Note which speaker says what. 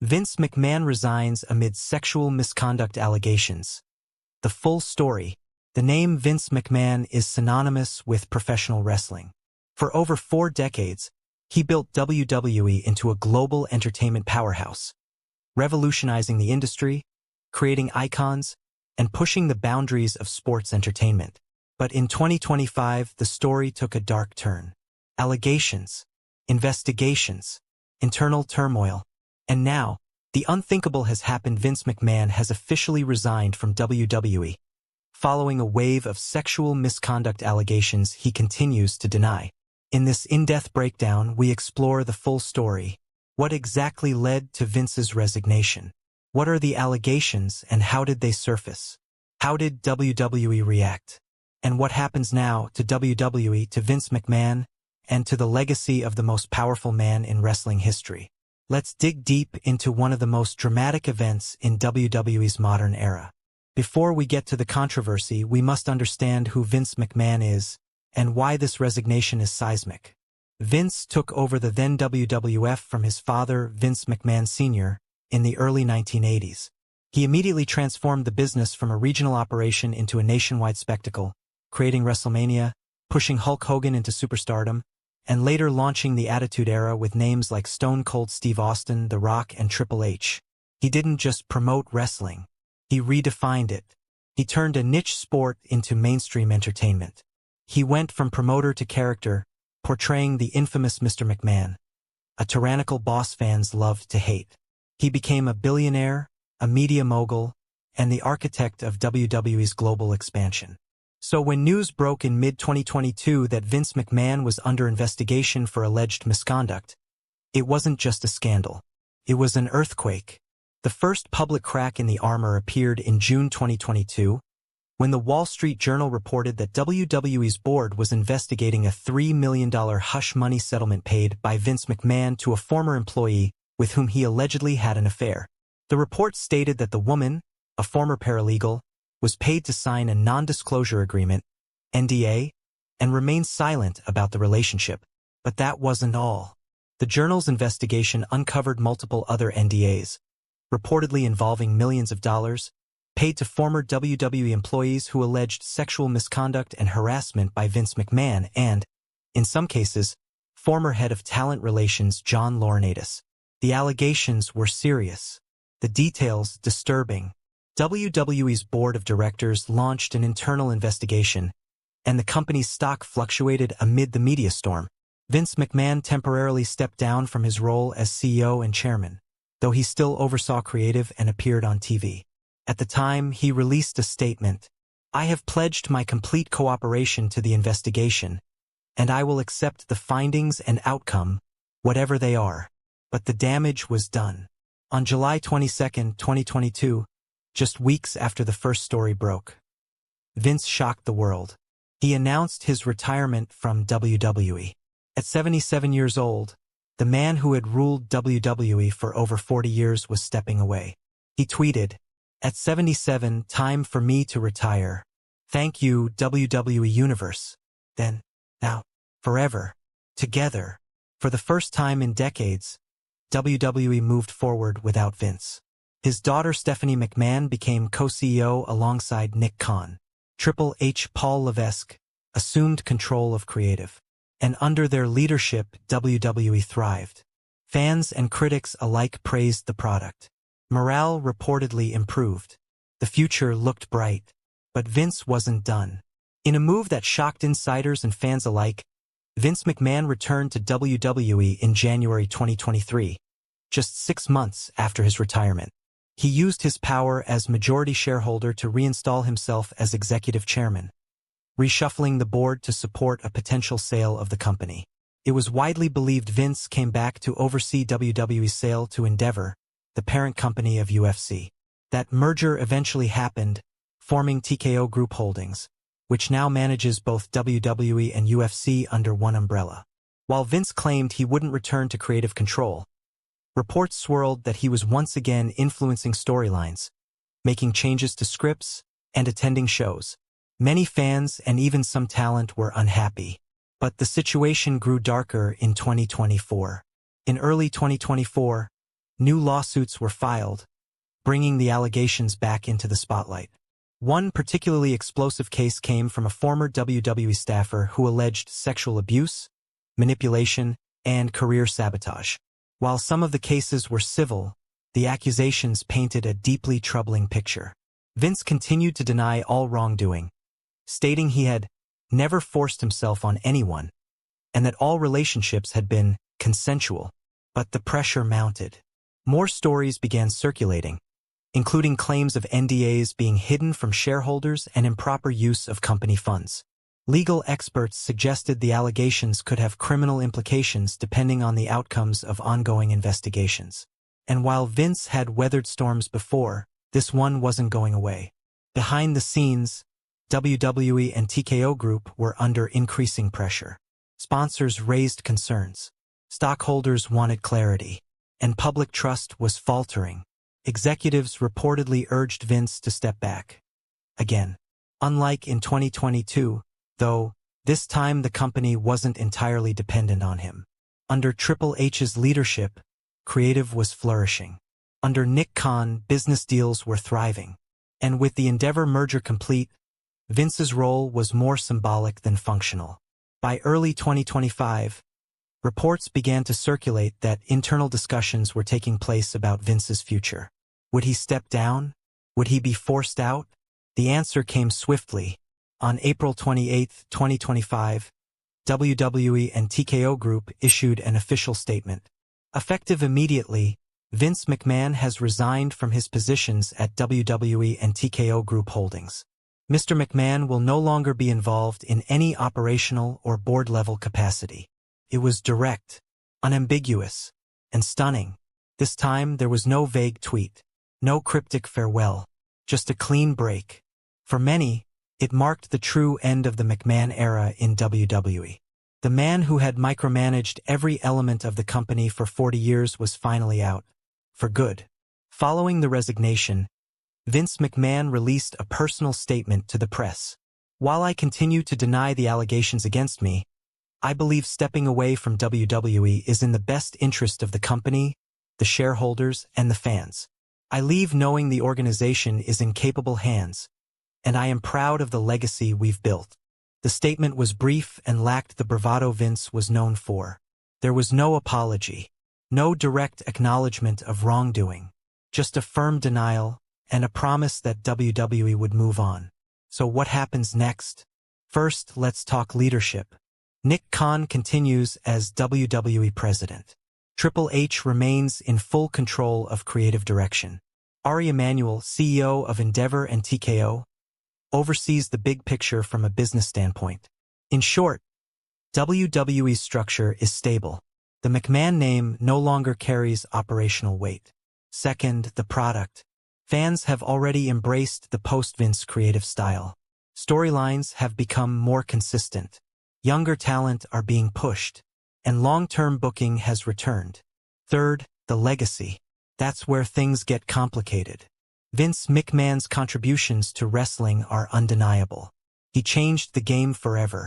Speaker 1: Vince McMahon resigns amid sexual misconduct allegations. The full story. The name Vince McMahon is synonymous with professional wrestling. For over 4 decades, he built WWE into a global entertainment powerhouse, revolutionizing the industry, creating icons, and pushing the boundaries of sports entertainment. But in 2025, the story took a dark turn. Allegations, investigations, internal turmoil, and now, the unthinkable has happened. Vince McMahon has officially resigned from WWE. Following a wave of sexual misconduct allegations he continues to deny. In this in-depth breakdown, we explore the full story. What exactly led to Vince's resignation? What are the allegations and how did they surface? How did WWE react? And what happens now to WWE, to Vince McMahon, and to the legacy of the most powerful man in wrestling history? Let's dig deep into one of the most dramatic events in WWE's modern era. Before we get to the controversy, we must understand who Vince McMahon is and why this resignation is seismic. Vince took over the then WWF from his father, Vince McMahon Sr., in the early 1980s. He immediately transformed the business from a regional operation into a nationwide spectacle, creating WrestleMania, pushing Hulk Hogan into superstardom, and later launching the Attitude Era with names like Stone Cold Steve Austin, The Rock, and Triple H. He didn't just promote wrestling. He redefined it. He turned a niche sport into mainstream entertainment. He went from promoter to character, portraying the infamous Mr. McMahon, a tyrannical boss fans loved to hate. He became a billionaire, a media mogul, and the architect of WWE's global expansion. So when news broke in mid-2022 that Vince McMahon was under investigation for alleged misconduct, it wasn't just a scandal. It was an earthquake. The first public crack in the armor appeared in June 2022, when the Wall Street Journal reported that WWE's board was investigating a $3 million hush money settlement paid by Vince McMahon to a former employee with whom he allegedly had an affair. The report stated that the woman, a former paralegal, was paid to sign a non-disclosure agreement, NDA, and remain silent about the relationship. But that wasn't all. The Journal's investigation uncovered multiple other NDAs, reportedly involving millions of dollars, paid to former WWE employees who alleged sexual misconduct and harassment by Vince McMahon and, in some cases, former head of talent relations John Laurinaitis. The allegations were serious. The details disturbing. WWE's board of directors launched an internal investigation, and the company's stock fluctuated amid the media storm. Vince McMahon temporarily stepped down from his role as CEO and chairman, though he still oversaw creative and appeared on TV. At the time, he released a statement, "I have pledged my complete cooperation to the investigation, and I will accept the findings and outcome, whatever they are." But the damage was done. On July 22, 2022, just weeks after the first story broke, Vince shocked the world. He announced his retirement from WWE. At 77 years old, the man who had ruled WWE for over 40 years was stepping away. He tweeted, "At 77, time for me to retire. Thank you, WWE Universe. Then, now, forever, together." For the first time in decades, WWE moved forward without Vince. His daughter Stephanie McMahon became co-CEO alongside Nick Khan. Triple H Paul Levesque assumed control of creative. And under their leadership, WWE thrived. Fans and critics alike praised the product. Morale reportedly improved. The future looked bright. But Vince wasn't done. In a move that shocked insiders and fans alike, Vince McMahon returned to WWE in January 2023, just 6 months after his retirement. He used his power as majority shareholder to reinstall himself as executive chairman, reshuffling the board to support a potential sale of the company. It was widely believed Vince came back to oversee WWE's sale to Endeavor, the parent company of UFC. That merger eventually happened, forming TKO Group Holdings, which now manages both WWE and UFC under one umbrella. While Vince claimed he wouldn't return to creative control, reports swirled that he was once again influencing storylines, making changes to scripts, and attending shows. Many fans and even some talent were unhappy. But the situation grew darker in 2024. In early 2024, New lawsuits were filed, bringing the allegations back into the spotlight. One particularly explosive case came from a former WWE staffer who alleged sexual abuse, manipulation, and career sabotage. While some of the cases were civil, the accusations painted a deeply troubling picture. Vince continued to deny all wrongdoing, stating he had never forced himself on anyone and that all relationships had been consensual. But the pressure mounted. More stories began circulating, including claims of NDAs being hidden from shareholders and improper use of company funds. Legal experts suggested the allegations could have criminal implications depending on the outcomes of ongoing investigations. And while Vince had weathered storms before, this one wasn't going away. Behind the scenes, WWE and TKO Group were under increasing pressure. Sponsors raised concerns. Stockholders wanted clarity, and public trust was faltering. Executives reportedly urged Vince to step back. Again, unlike in 2022, though, this time the company wasn't entirely dependent on him. Under Triple H's leadership, creative was flourishing. Under Nick Khan, business deals were thriving. And with the Endeavor merger complete, Vince's role was more symbolic than functional. By early 2025, reports began to circulate that internal discussions were taking place about Vince's future. Would he step down? Would he be forced out? The answer came swiftly. On April 28, 2025, WWE and TKO Group issued an official statement. Effective immediately, Vince McMahon has resigned from his positions at WWE and TKO Group Holdings. Mr. McMahon will no longer be involved in any operational or board-level capacity. It was direct, unambiguous, and stunning. This time there was no vague tweet, no cryptic farewell, just a clean break. For many, it marked the true end of the McMahon era in WWE. The man who had micromanaged every element of the company for 40 years was finally out, for good. Following the resignation, Vince McMahon released a personal statement to the press. While I continue to deny the allegations against me, I believe stepping away from WWE is in the best interest of the company, the shareholders, and the fans. I leave knowing the organization is in capable hands, and I am proud of the legacy we've built. The statement was brief and lacked the bravado Vince was known for. There was no apology, no direct acknowledgement of wrongdoing, just a firm denial and a promise that WWE would move on. So what happens next? First, let's talk leadership. Nick Khan continues as WWE president. Triple H remains in full control of creative direction. Ari Emanuel, CEO of Endeavor and TKO, oversees the big picture from a business standpoint. In short, WWE's structure is stable. The McMahon name no longer carries operational weight. Second, the product. Fans have already embraced the post-Vince creative style. Storylines have become more consistent. Younger talent are being pushed, and long-term booking has returned. Third, the legacy. That's where things get complicated. Vince McMahon's contributions to wrestling are undeniable. He changed the game forever.